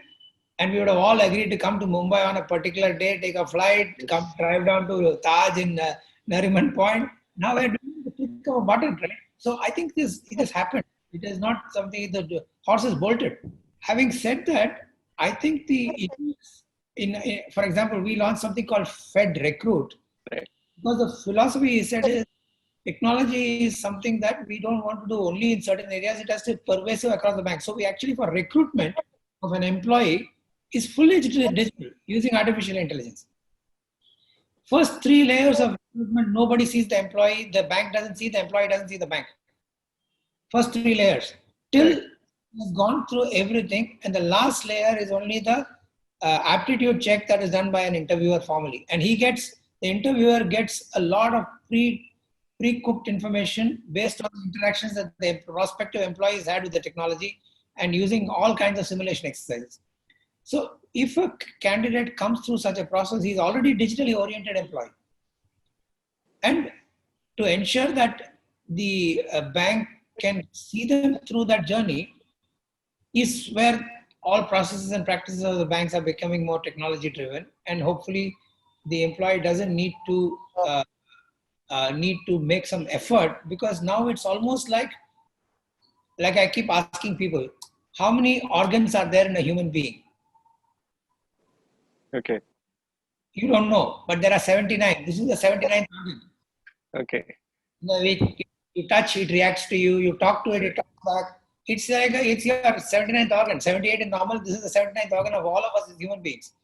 and we would have all agreed to come to Mumbai on a particular day, take a flight, come drive down to Taj in Nariman Point. Now we're doing the click of a button, right? So I think it has happened. It is not something that the horse is bolted. Having said that, I think for example, we launched something called Fed Recruit. Right. Because the philosophy he said is, technology is something that we don't want to do only in certain areas. It has to be pervasive across the bank. So we actually, for recruitment of an employee, is fully digital using artificial intelligence. First 3 layers of recruitment, nobody sees the employee, the bank doesn't see, the employee doesn't see the bank. First 3 layers. Till has gone through everything, and the last layer is only the aptitude check that is done by an interviewer formally. And the interviewer gets a lot of pre-cooked information based on the interactions that the prospective employees had with the technology, and using all kinds of simulation exercises. So if a candidate comes through such a process, he's already digitally oriented employee. And to ensure that the bank can see them through that journey is where all processes and practices of the banks are becoming more technology driven, and hopefully the employee doesn't need to make some effort, because now it's almost like I keep asking people, how many organs are there in a human being? Okay. You don't know, but there are 79. This is the 79th organ. Okay. You touch, it reacts to you. You talk to it, it talks back. It's like it's your 79th organ. 78 is normal. This is the 79th organ of all of us as human beings.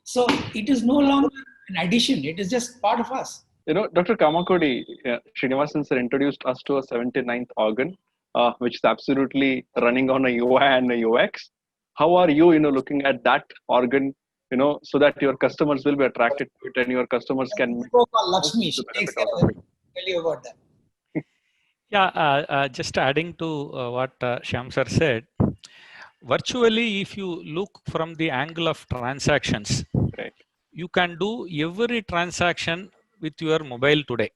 So it is no longer an addition. It is just part of us. Dr. Kamakodi, Srinivasan sir introduced us to a 79th organ, which is absolutely running on a UI and a UX. How are you, looking at that organ, so that your customers will be attracted to it and your customers can... Lakshmi, she takes care of it. Tell you about that. Yeah, just adding to what Shyam sir said, virtually, if you look from the angle of transactions, Right. you can do every transaction with your mobile today.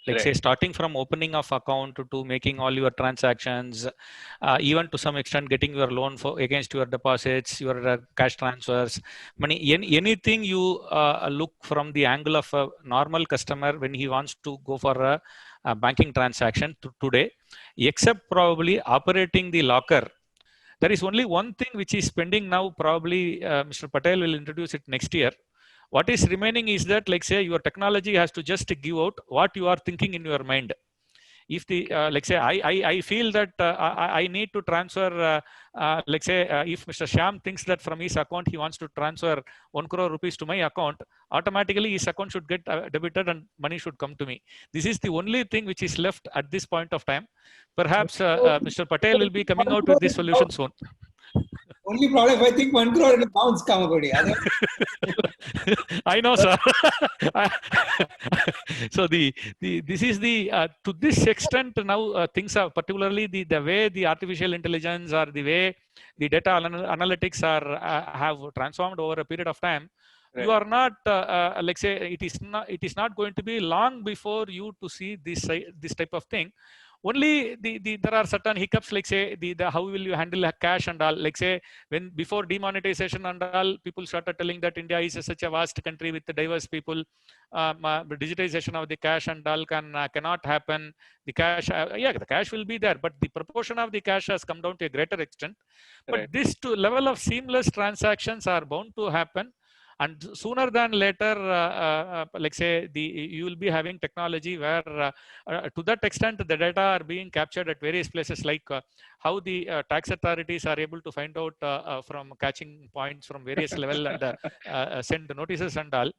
Like say, starting from opening of account to making all your transactions, even to some extent getting your loan against your deposits, your cash transfers, money, anything you look from the angle of a normal customer when he wants to go for a banking transaction today, except probably operating the locker. There is only one thing which is pending now. Probably Mr. Patel will introduce it next year. What is remaining is that, like say, your technology has to just give out what you are thinking in your mind. If the like say, I feel that I need to transfer, like say, if Mr. Shyam thinks that from his account he wants to transfer 1 crore rupees to my account, automatically his account should get debited and money should come to me. This is the only thing which is left at this point of time. Perhaps Mr. Patel will be coming out with this solution soon. Only problem if I think 1 crore it'll bounce, Kamakodi. I know, sir. So this is the to this extent now things are, particularly the way the artificial intelligence or the way the data analytics are have transformed over a period of time. You Right. are not like say it is not going to be long before you to see this type of thing. Only there are certain hiccups, like say the how will you handle cash and all, like say when before demonetization and all, people started telling that India is such a vast country with diverse people, digitization of the cash and all cannot happen. The cash, yeah, the cash will be there, but the proportion of the cash has come down to a greater extent. But Right. this to level of seamless transactions are bound to happen, and sooner than later, like say you will be having technology where to that extent the data are being captured at various places, like how the tax authorities are able to find out from catching points from various level and send notices and all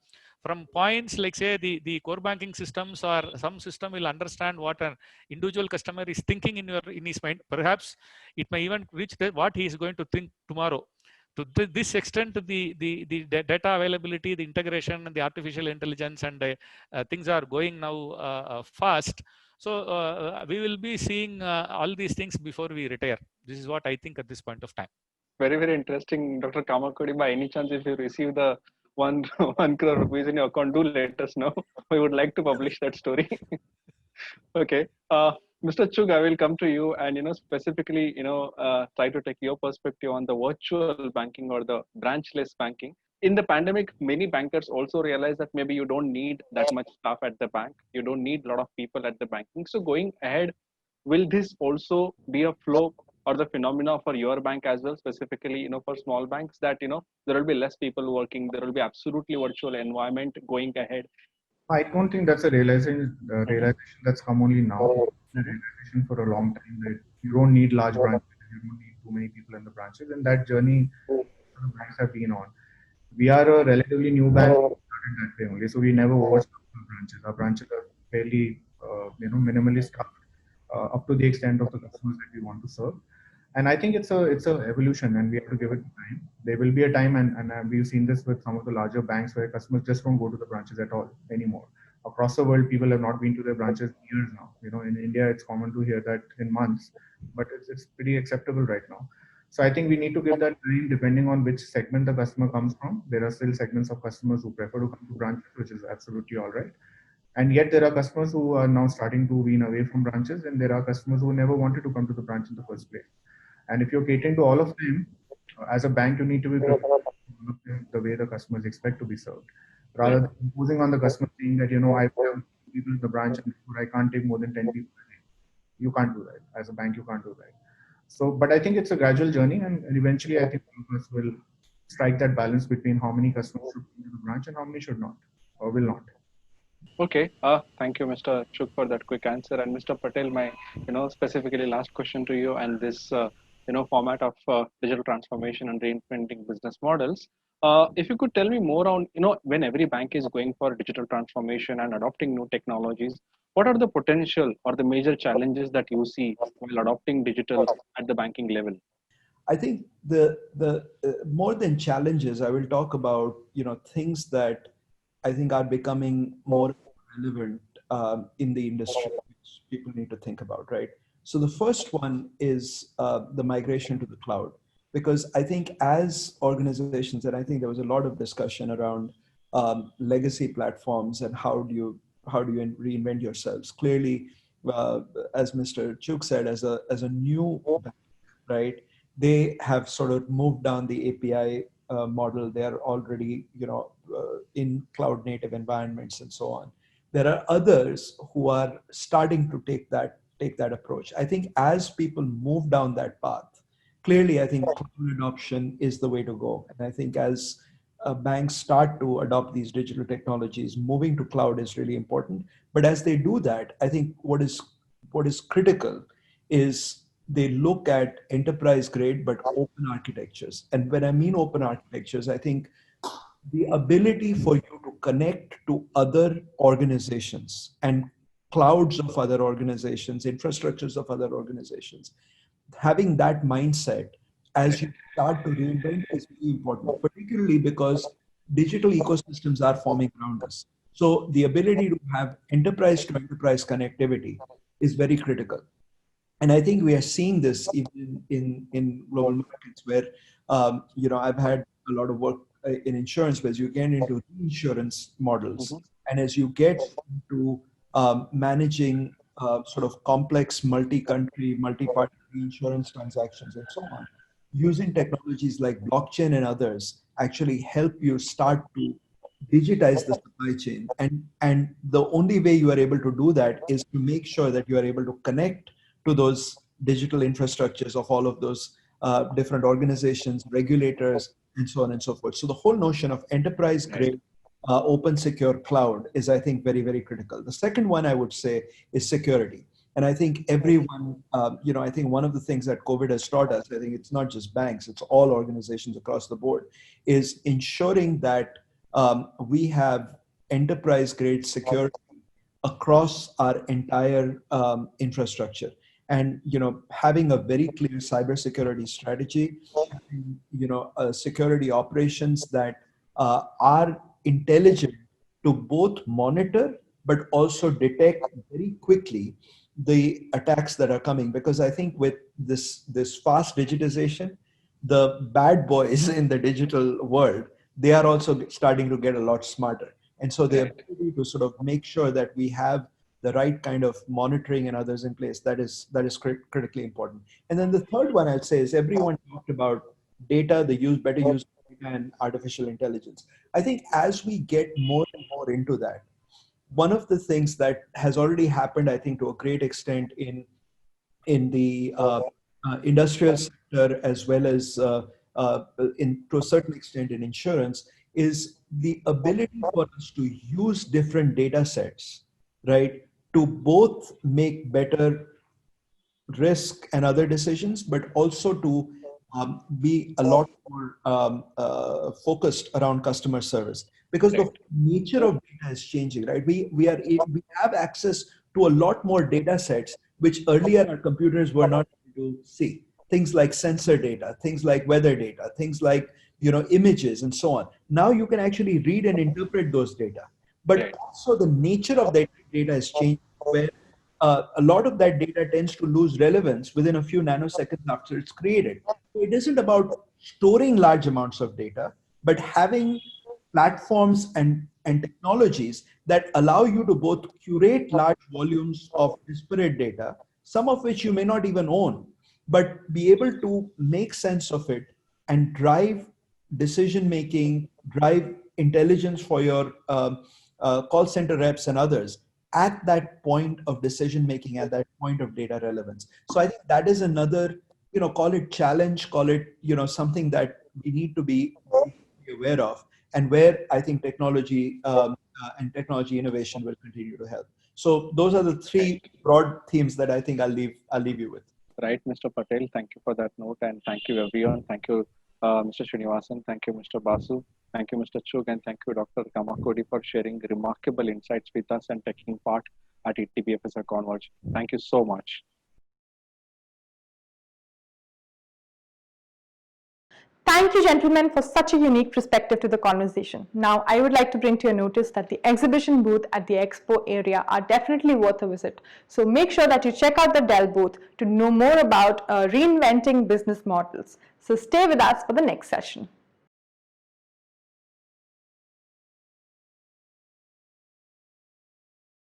from points, like say the core banking systems or some system will understand what an individual customer is thinking in his mind. Perhaps it may even reach what he is going to think tomorrow. To this extent, the data availability, the integration, and the artificial intelligence and things are going now fast. So we will be seeing all these things before we retire. This is what I think at this point of time. Very, very interesting, Dr. Kamakodi. By any chance, if you receive the one 1 crore rupees in your account, do let us know. We would like to publish that story. Okay. Mr. Chugh, I will come to you and, specifically, try to take your perspective on the virtual banking or the branchless banking. In the pandemic, many bankers also realized that maybe you don't need that much staff at the bank. You don't need a lot of people at the banking. So going ahead, will this also be a flow or the phenomena for your bank as well, specifically, for small banks, that, there will be less people working, there will be absolutely virtual environment going ahead? I don't think that's a realization that's come only now. It's a realization for a long time that you don't need large branches, you don't need too many people in the branches, and that journey the banks have been on. We are a relatively new bank, started that way only, so we never overstaffed our branches. Our branches are fairly, minimally staffed up to the extent of the customers that we want to serve. And I think it's a evolution, and we have to give it time. There will be a time, and we've seen this with some of the larger banks where customers just don't go to the branches at all anymore. Across the world, people have not been to their branches in years now. In India, it's common to hear that in months, but it's pretty acceptable right now. So I think we need to give that time depending on which segment the customer comes from. There are still segments of customers who prefer to come to branches, which is absolutely all right. And yet there are customers who are now starting to wean away from branches, and there are customers who never wanted to come to the branch in the first place. And if you're catering to all of them, as a bank, you need to be prepared the way the customers expect to be served, rather than imposing on the customer saying that, I have people in the branch and I can't take more than 10 people a day. You can't do that. As a bank, you can't do that. So, but I think it's a gradual journey, and eventually I think all of us will strike that balance between how many customers should come to the branch and how many should not or will not. Okay. Thank you, Mr. Chugh, for that quick answer. And Mr. Patel, my, specifically last question to you and this, format of digital transformation and reinventing business models. If you could tell me more on, when every bank is going for digital transformation and adopting new technologies, what are the potential or the major challenges that you see while adopting digital at the banking level? I think the more than challenges, I will talk about things that I think are becoming more relevant in the industry, which people need to think about, right? So the first one is the migration to the cloud, because I think as organizations, and I think there was a lot of discussion around legacy platforms and how do you reinvent yourselves. Clearly, as Mr. Chugh said, as a new bank, right? They have sort of moved down the API model. They are already, in cloud native environments and so on. There are others who are starting to take that approach. I think as people move down that path, clearly, I think cloud adoption is the way to go. And I think as banks start to adopt these digital technologies, moving to cloud is really important. But as they do that, I think what is critical is they look at enterprise grade but open architectures. And when I mean open architectures, I think the ability for you to connect to other organizations and clouds of other organizations, infrastructures of other organizations, having that mindset as you start to reinvent is really important, particularly because digital ecosystems are forming around us. So the ability to have enterprise to enterprise connectivity is very critical. And I think we are seeing this even in global markets where, I've had a lot of work in insurance where you get into insurance models. And as you get into managing sort of complex multi-country, multi-party insurance transactions and so on, using technologies like blockchain and others actually help you start to digitize the supply chain. And the only way you are able to do that is to make sure that you are able to connect to those digital infrastructures of all of those different organizations, regulators, and so on and so forth. So the whole notion of enterprise grade open secure cloud is, I think, very, very critical. The second one I would say is security. And I think everyone, I think one of the things that COVID has taught us, I think it's not just banks, it's all organizations across the board, is ensuring that we have enterprise grade security across our entire infrastructure. And having a very clear cybersecurity strategy, security operations that are intelligent to both monitor but also detect very quickly the attacks that are coming. Because I think with this fast digitization, the bad boys in the digital world, they are also starting to get a lot smarter. And so the ability to sort of make sure that we have the right kind of monitoring and others in place, that is critically important. And then the third one I'd say is everyone talked about data, better use of data and artificial intelligence. I think as we get more and more into that, one of the things that has already happened, I think, to a great extent in the industrial sector as well as to a certain extent in insurance, is the ability for us to use different data sets, right, to both make better risk and other decisions, but also to be a lot more focused around customer service. Because the nature of data is changing, right? We have access to a lot more data sets, which earlier our computers were not able to see. Things like sensor data, things like weather data, things like images and so on. Now you can actually read and interpret those data. But also the nature of that data is changing, where a lot of that data tends to lose relevance within a few nanoseconds after it's created. So it isn't about storing large amounts of data, but having platforms and technologies that allow you to both curate large volumes of disparate data, some of which you may not even own, but be able to make sense of it and drive decision-making, drive intelligence for your call center reps and others at that point of decision-making, at that point of data relevance. So I think that is another, call it challenge, call it, something that we need to be aware of, and where I think technology and technology innovation will continue to help. So those are the three broad themes that I think I'll leave you with. Right, Mr. Patel, thank you for that note, and thank you everyone. Thank you, Mr. Srinivasan. Thank you, Mr. Basu. Thank you, Mr. Chugh, and thank you, Dr. Kamakodi, for sharing remarkable insights with us and taking part at ETBFSI Converge. Thank you so much. Thank you, gentlemen, for such a unique perspective to the conversation. Now, I would like to bring to your notice that the exhibition booth at the expo area are definitely worth a visit. So make sure that you check out the Dell booth to know more about reinventing business models. So stay with us for the next session.